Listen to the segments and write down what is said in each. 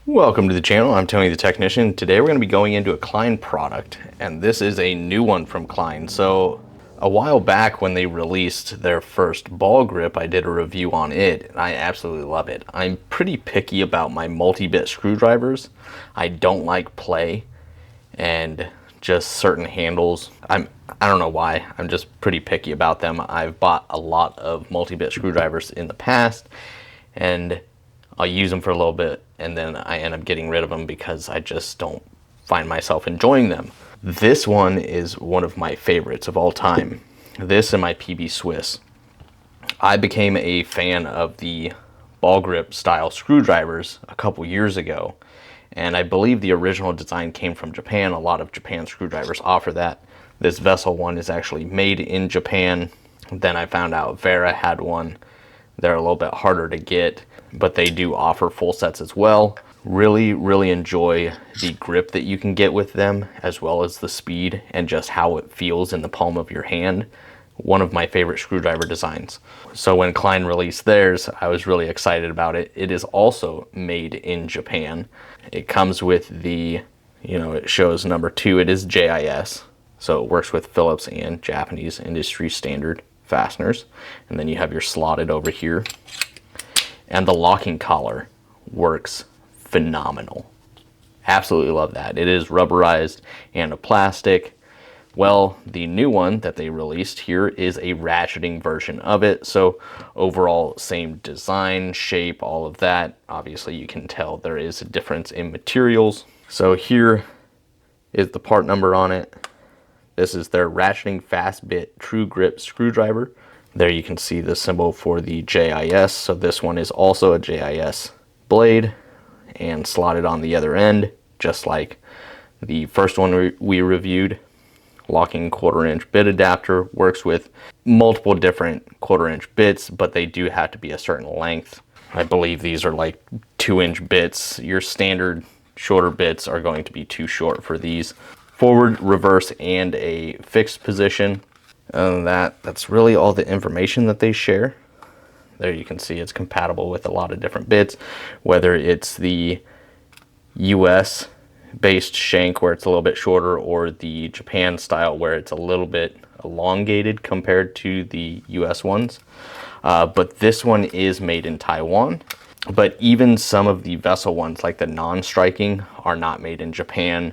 Welcome to the channel. I'm Tony the Technician. Today we're going to be going into a Klein product, and this is a new one from Klein. So a while back when they released their first ball grip, I did a review on it, and I absolutely love it. I'm pretty picky about my multi-bit screwdrivers. I don't like play and just certain handles. I don't know why. I'm just pretty picky about them. I've bought a lot of multi-bit screwdrivers in the past, and I'll use them for a little bit and then I end up getting rid of them because I just don't find myself enjoying them. This one is one of my favorites of all time. This and my PB Swiss. I became a fan of the ball grip style screwdrivers a couple years ago, and I believe the original design came from Japan. A lot of Japan screwdrivers offer that. This Vessel one is actually made in Japan. Then I found out Vera had one. They're a little bit harder to get, but they do offer full sets as well. Really enjoy the grip that you can get with them, as well as the speed and just how it feels in the palm of your hand. One of my favorite screwdriver designs. So when Klein released theirs, I was really excited about it. It is also made in Japan. It comes with the, it shows number 2, it is JIS. So it works with Phillips and Japanese industry standard fasteners. And then you have your slotted over here. And the locking collar works phenomenal. Absolutely love that. It is rubberized and a plastic. Well, the new one that they released here is a ratcheting version of it. So overall, same design, shape, all of that. Obviously, you can tell there is a difference in materials. So here is the part number on it. This is their ratcheting fast bit true grip screwdriver. There you can see the symbol for the JIS. So this one is also a JIS blade and slotted on the other end, just like the first one we reviewed. Locking 1/4-inch bit adapter, works with multiple different 1/4-inch bits, but they do have to be a certain length. I believe these are like 2-inch bits. Your standard shorter bits are going to be too short for these. Forward, reverse, and a fixed position. That's really all the information that they share. There you can see it's compatible with a lot of different bits, whether it's the US based shank where it's a little bit shorter, or the Japan style where it's a little bit elongated compared to the US ones. But this one is made in Taiwan. But even some of the Vessel ones, like the non-striking, are not made in Japan.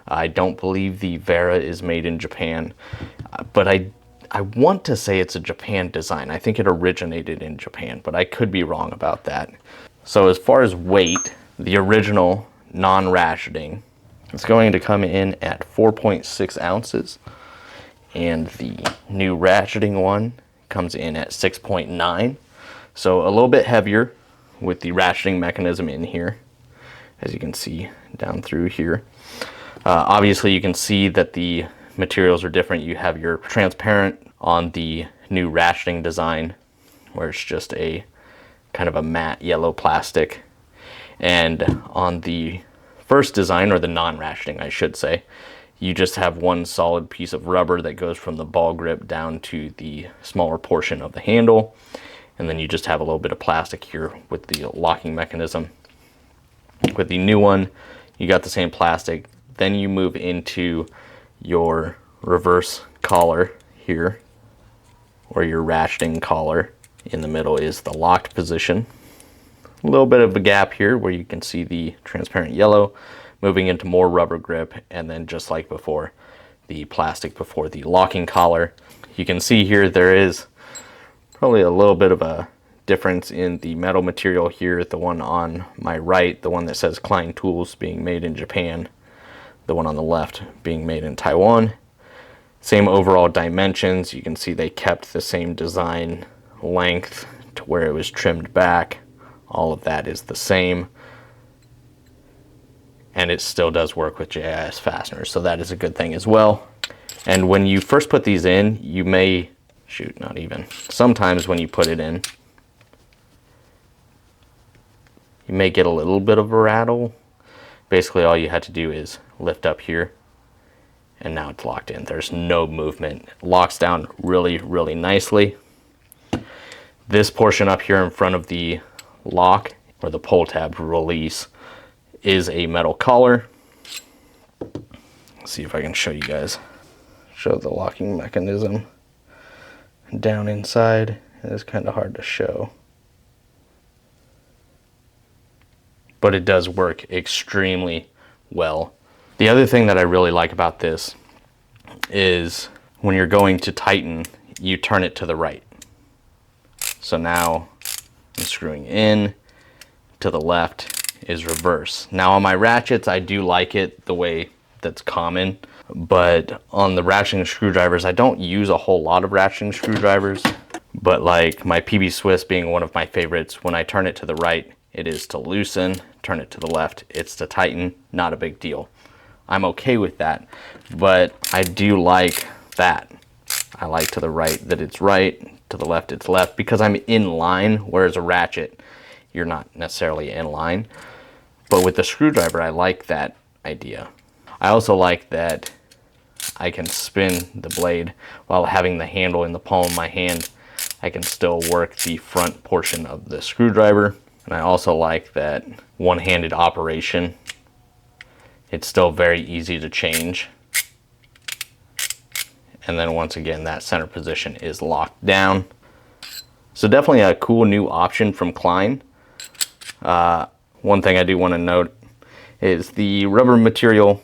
I don't believe the Vera is made in Japan, but I want to say it's a Japan design. I think it originated in Japan, but I could be wrong about that. So as far as weight, the original non-ratcheting is going to come in at 4.6 ounces, and the new ratcheting one comes in at 6.9. So a little bit heavier with the ratcheting mechanism in here, as you can see down through here. Obviously you can see that the materials are different. You have your transparent on the new ratcheting design, where it's just a kind of a matte yellow plastic. And on the first design, or the non-ratcheting I should say, you just have one solid piece of rubber that goes from the ball grip down to the smaller portion of the handle. And then you just have a little bit of plastic here with the locking mechanism. With the new one, you got the same plastic. Then you move into your reverse collar here, or your ratcheting collar. In the middle is the locked position. A little bit of a gap here where you can see the transparent yellow, moving into more rubber grip, and then just like before, the plastic before the locking collar. You can see here there is probably a little bit of a difference in the metal material here. The one on my right, the one that says Klein Tools being made in Japan, the one on the left being made in Taiwan. Same overall dimensions. You can see they kept the same design length to where it was trimmed back. All of that is the same. And it still does work with JIS fasteners, so that is a good thing as well. And when you first put these in, you may, sometimes when you put it in, you may get a little bit of a rattle. Basically all you had to do is lift up here, and now it's locked in. There's no movement. It locks down really nicely. This portion up here in front of the lock, or the pull tab release, is a metal collar. Let's see if I can show you guys. Show the locking mechanism down inside. It's kind of hard to show, but it does work extremely well. The other thing that I really like about this is when you're going to tighten, you turn it to the right. So now I'm screwing in, to the left is reverse. Now on my ratchets, I do like it the way that's common, but on the ratcheting screwdrivers, I don't use a whole lot of ratcheting screwdrivers, but like my PB Swiss being one of my favorites, when I turn it to the right, it is to loosen, turn it to the left, it's to tighten, not a big deal. I'm okay with that, but I do like that. I like to the right that it's right, to the left it's left, because I'm in line, whereas a ratchet, you're not necessarily in line. But with the screwdriver, I like that idea. I also like that I can spin the blade while having the handle in the palm of my hand. I can still work the front portion of the screwdriver. And I also like that one-handed operation. It's still very easy to change. And then once again, that center position is locked down. So definitely a cool new option from Klein. One thing I do want to note is the rubber material.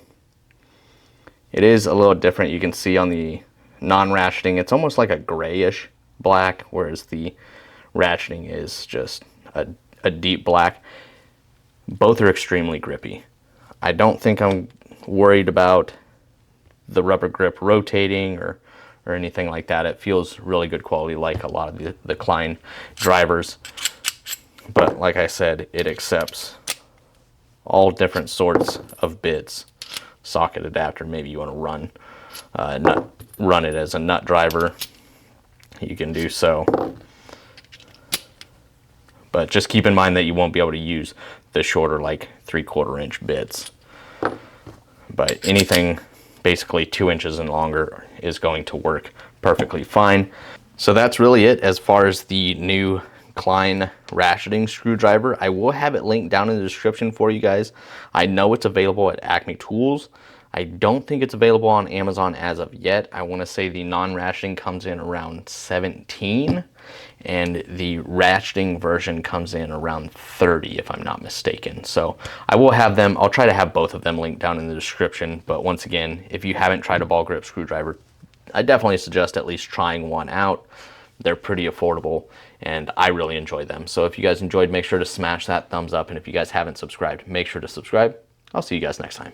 It is a little different. You can see on the non-ratcheting, it's almost like a grayish black, whereas the ratcheting is just a deep black. Both are extremely grippy. I don't think I'm worried about the rubber grip rotating or anything like that. It feels really good quality, like a lot of the Klein drivers. But like I said, it accepts all different sorts of bits. Socket adapter, maybe you want to run it as a nut driver, you can do so. But just keep in mind that you won't be able to use the shorter, like 3/4 inch bits. But anything basically 2 inches and longer is going to work perfectly fine. So that's really it as far as the new Klein ratcheting screwdriver. I will have it linked down in the description for you guys. I know it's available at Acme Tools. I don't think it's available on Amazon as of yet. I want to say the non-ratcheting comes in around $17 and the ratcheting version comes in around $30 if I'm not mistaken. So I will have them, I'll try to have both of them linked down in the description. But once again, if you haven't tried a ball grip screwdriver, I definitely suggest at least trying one out. They're pretty affordable and I really enjoy them. So if you guys enjoyed, make sure to smash that thumbs up. And if you guys haven't subscribed, make sure to subscribe. I'll see you guys next time.